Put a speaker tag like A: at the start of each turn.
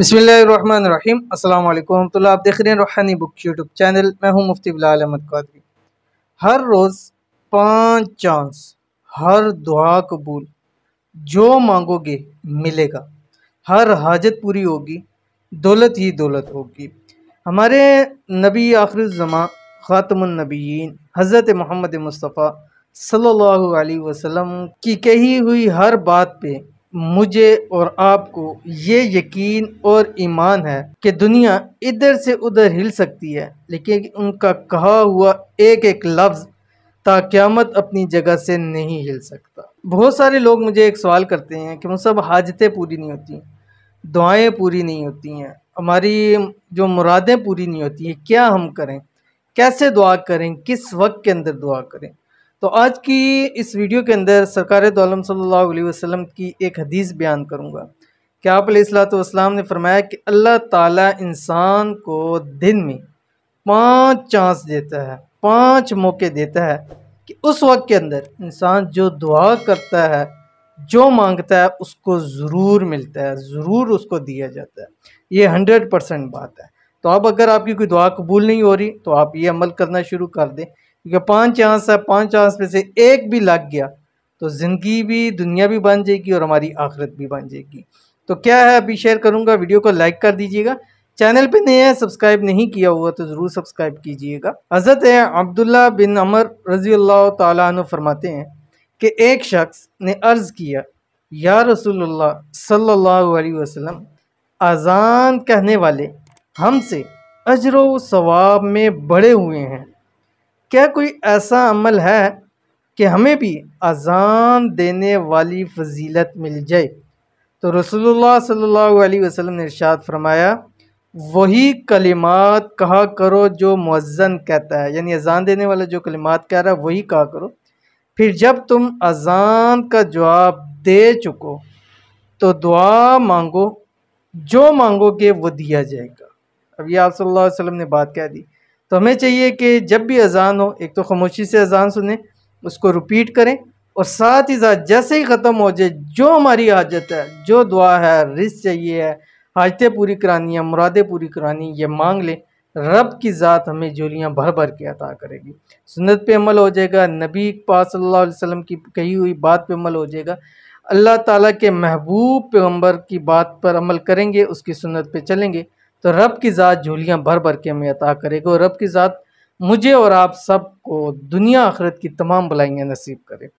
A: बिस्मिल्लाहिर्रहमानिर्रहीम। अस्सलाम वालेकुम वरहमतुल्लाह। आप देख रहे हैं रूहानी बुक यूट्यूब चैनल। मैं हूं मुफ्ती बिलाल अहमद कादरी। हर रोज़ 5 चांस, हर दुआ कबूल, जो मांगोगे मिलेगा, हर हाजत पूरी होगी, दौलत ही दौलत होगी। हमारे नबी आखिर ज़मां ख़ातमुन नबिय्यीन हज़रत मोहम्मद मुस्तफ़ा सल्लल्लाहु अलैहि वसल्लम की कही हुई हर बात पे मुझे और आपको ये यकीन और ईमान है कि दुनिया इधर से उधर हिल सकती है, लेकिन उनका कहा हुआ एक एक लफ्ज़ ता क़यामत अपनी जगह से नहीं हिल सकता। बहुत सारे लोग मुझे एक सवाल करते हैं कि मुझसे हाजतें पूरी नहीं होती, दुआएं पूरी नहीं होती हैं, हमारी जो मुरादें पूरी नहीं होती हैं, क्या हम करें, कैसे दुआ करें, किस वक्त के अंदर दुआ करें। तो आज की इस वीडियो के अंदर सरकार दो आलम सल्लल्लाहु अलैहि वसल्लम की एक हदीस बयान करूँगा कि आप अलैहिस्सलाम ने फरमाया कि अल्लाह ताला इंसान को दिन में 5 चांस देता है, 5 मौके देता है कि उस वक्त के अंदर इंसान जो दुआ करता है, जो मांगता है, उसको ज़रूर मिलता है, ज़रूर उसको दिया जाता है। ये 100% बात है। तो अब अगर आपकी कोई दुआ कबूल नहीं हो रही तो आप ये अमल करना शुरू कर दें, क्योंकि 5 चांस है, 5 चांस में से एक भी लग गया तो ज़िंदगी भी, दुनिया भी बन जाएगी और हमारी आखिरत भी बन जाएगी। तो क्या है, अभी शेयर करूँगा, वीडियो को लाइक कर दीजिएगा। चैनल पे नए हैं, सब्सक्राइब नहीं किया हुआ तो ज़रूर सब्सक्राइब कीजिएगा। हज़रत अब्दुल्ला बिन अमर रज़ी अल्लाह तआला अन्हु फरमाते हैं कि एक शख्स ने अर्ज़ किया, या रसूलुल्लाह सल्लल्लाहु अलैहि वसल्लम, अज़ान कहने वाले हमसे अजर व सवाब में बढ़े हुए हैं, क्या कोई ऐसा अमल है कि हमें भी अज़ान देने वाली फजीलत मिल जाए। तो रसूलुल्लाह सल्लल्लाहु अलैहि वसल्लम ने इरशाद फरमाया, वही कलिमात कहा करो जो मुअज्जन कहता है, यानी अज़ान देने वाला जो कलिमात कह रहा है वही कहा करो। फिर जब तुम अज़ान का जवाब दे चुको तो दुआ मांगो, जो मांगोगे वो दिया जाएगा। अब ये आप सल्लल्लाहु अलैहि वसल्लम ने बात कह दी। तो हमें चाहिए कि जब भी अज़ान हो, एक तो खामोशी से अज़ान सुने, उसको रिपीट करें, और साथ ही साथ जैसे ही ख़त्म हो जाए जो हमारी हाजत है, जो दुआ है, रिज़्क़ चाहिए है, हाजतें पूरी करानी है, मुरादें पूरी करानी, ये मांग लें। रब की ज़ात हमें झोलियाँ भर भर के अता करेगी। सुन्नत पे अमल हो जाएगा, नबी पाक सल्लल्लाहु अलैहि वसल्लम की कही हुई बात पे अमल हो जाएगा। अल्लाह ताला के महबूब पैगम्बर की बात पर अमल करेंगे, उसकी सुन्नत पे चलेंगे, तो रब की ज़ात झोलियाँ भर भर के हमें अता करेगा, और रब की ज़ात मुझे और आप सब को दुनिया आखिरत की तमाम भलाइयाँ नसीब करे।